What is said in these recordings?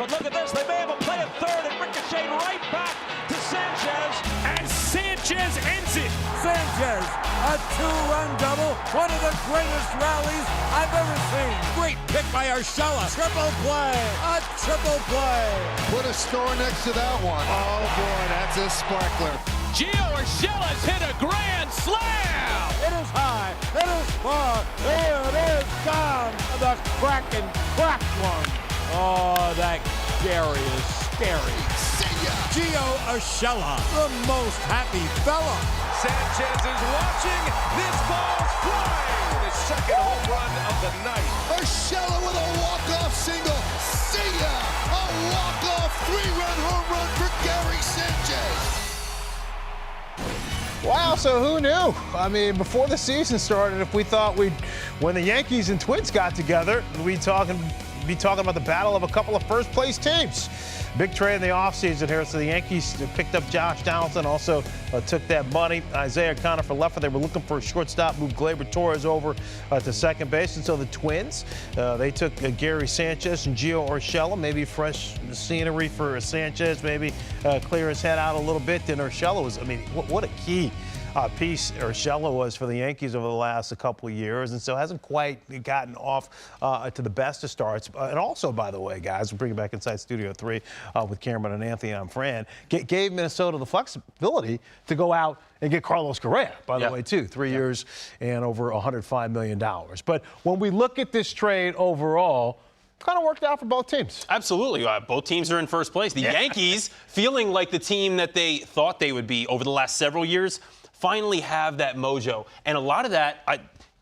But look at this. They may have a play at third and ricochet right back to Sanchez. And Sanchez ends it. Sanchez, a two-run double. One of the greatest rallies I've ever seen. Great pick by Urshela. Triple play. A triple play. Put a star next to that one. Oh, boy, that's a sparkler. Gio Urshela's hit a grand slam. It is high. It is far. There it is. Gone. The Kraken cracked one. Oh, that Gary is scary. See ya. Gio Urshela, the most happy fella. Sanchez is watching. This ball's flying. His second home run of the night. Urshela with a walk-off single. See ya. A walk-off three-run home run for Gary Sanchez. Wow, so who knew? I mean, before the season started, if we thought when the Yankees and Twins got together, we'd be talking about the battle of a couple of first-place teams. Big trade in the offseason here. So the Yankees picked up Josh Donaldson, also took that money. Isaiah Connor for left. They were looking for a shortstop, moved Gleyber Torres over to second base. And so the Twins, they took Gary Sanchez and Gio Urshela, maybe fresh scenery for Sanchez, maybe clear his head out a little bit. Then Urshela was, I mean, what a key piece Urshela was for the Yankees over the last couple of years, and so hasn't quite gotten off to the best of starts. And also, by the way, guys, we'll bring it back inside Studio 3 with Cameron and Anthony. I'm Fran. Gave Minnesota the flexibility to go out and get Carlos Correa, by the way, too. 3 years and over $105 million. But when we look at this trade overall, kind of worked out for both teams. Absolutely. Both teams are in first place. The Yankees, feeling like the team that they thought they would be over the last several years, finally have that mojo. And a lot of that,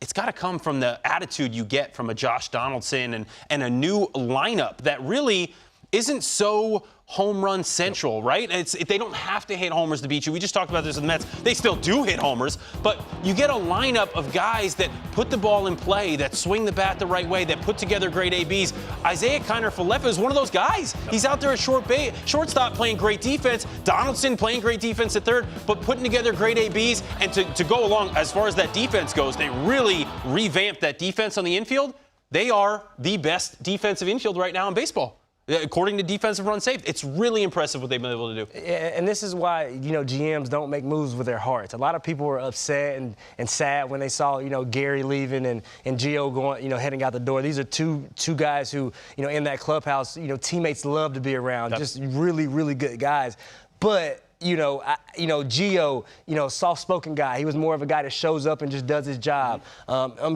it's got to come from the attitude you get from a Josh Donaldson and a new lineup that really isn't so home run central, right? They don't have to hit homers to beat you. We just talked about this with the Mets. They still do hit homers, but you get a lineup of guys that put the ball in play, that swing the bat the right way, that put together great ABs. Isaiah Kiner Falefa is one of those guys. He's out there at shortstop playing great defense. Donaldson playing great defense at third, but putting together great ABs. And to go along, as far as that defense goes, they really revamped that defense on the infield. They are the best defensive infield right now in baseball, according to defensive run saved. It's really impressive what they've been able to do. And this is why, GMs don't make moves with their hearts. A lot of people were upset and sad when they saw, Gary leaving and Gio going, heading out the door. These are two guys who, in that clubhouse, teammates love to be around. Just really, really good guys. But Gio, soft-spoken guy. He was more of a guy that shows up and just does his job.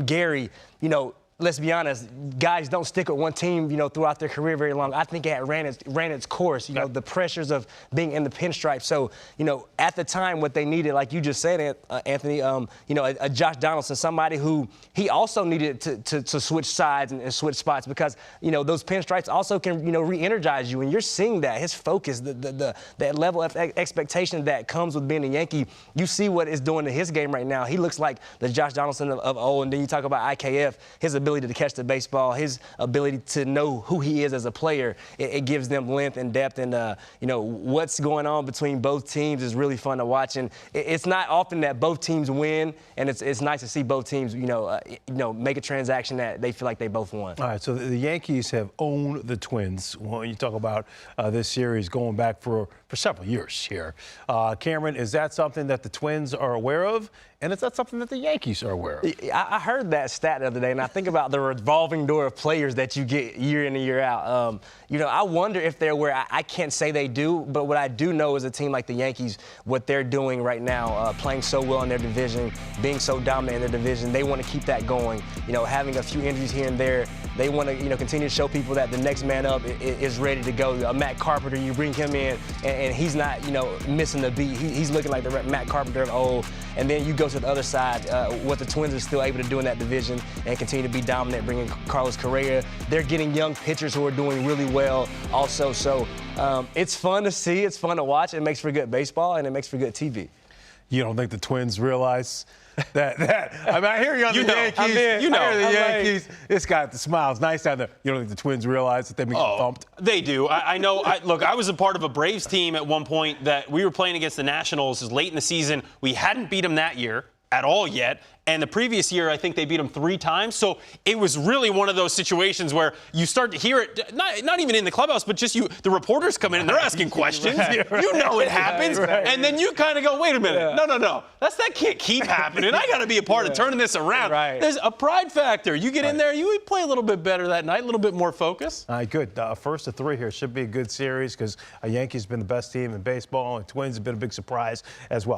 Gary, let's be honest, guys don't stick with one team, throughout their career very long. I think it had ran its course, the pressures of being in the pinstripe. So, at the time, what they needed, like you just said, Anthony, a Josh Donaldson, somebody who he also needed to switch sides and switch spots because, those pinstripes also can, re-energize you. And you're seeing that, his focus, that level of expectation that comes with being a Yankee. You see what it's doing to his game right now. He looks like the Josh Donaldson of old. And then you talk about IKF, his ability to catch the baseball, his ability to know who he is as a player, it gives them length and depth. And, what's going on between both teams is really fun to watch. And it's not often that both teams win, and it's nice to see both teams, make a transaction that they feel like they both won. All right, so the Yankees have owned the Twins. When you talk about this series going back for several years here. Cameron, is that something that the Twins are aware of? And is that something that the Yankees are aware of? I heard that stat the other day, and I think about the revolving door of players that you get year in and year out. I wonder if they're aware. I can't say they do, but what I do know is a team like the Yankees, what they're doing right now, playing so well in their division, being so dominant in their division, they want to keep that going. Having a few injuries here and there, they want to continue to show people that the next man up is ready to go. Matt Carpenter, you bring him in, and he's not missing the beat. He's looking like the Matt Carpenter of old. And then you go to the other side, what the Twins are still able to do in that division and continue to be dominant, bringing Carlos Correa. They're getting young pitchers who are doing really well also. So it's fun to see. It's fun to watch. It makes for good baseball, and it makes for good TV. You don't think the Twins realize that I mean, I hear you on the Yankees. I hear the Yankees. It's got the smiles nice down there. You don't think the Twins realize that they're being thumped? They do. I know. Look, I was a part of a Braves team at one point that we were playing against the Nationals late in the season. We hadn't beat them that year. at all yet. And the previous year, I think they beat them 3 times. So it was really one of those situations where you start to hear it, not even in the clubhouse, but just the reporters come in and they're asking questions. Right. You know it happens. Right. And then you kind of go, wait a minute. No. That can't keep happening. I got to be a part of turning this around. Right. There's a pride factor. You get in there, you play a little bit better that night, a little bit more focus. All right, good. First of 3 here should be a good series because Yankees have been the best team in baseball, and Twins have been a big surprise as well.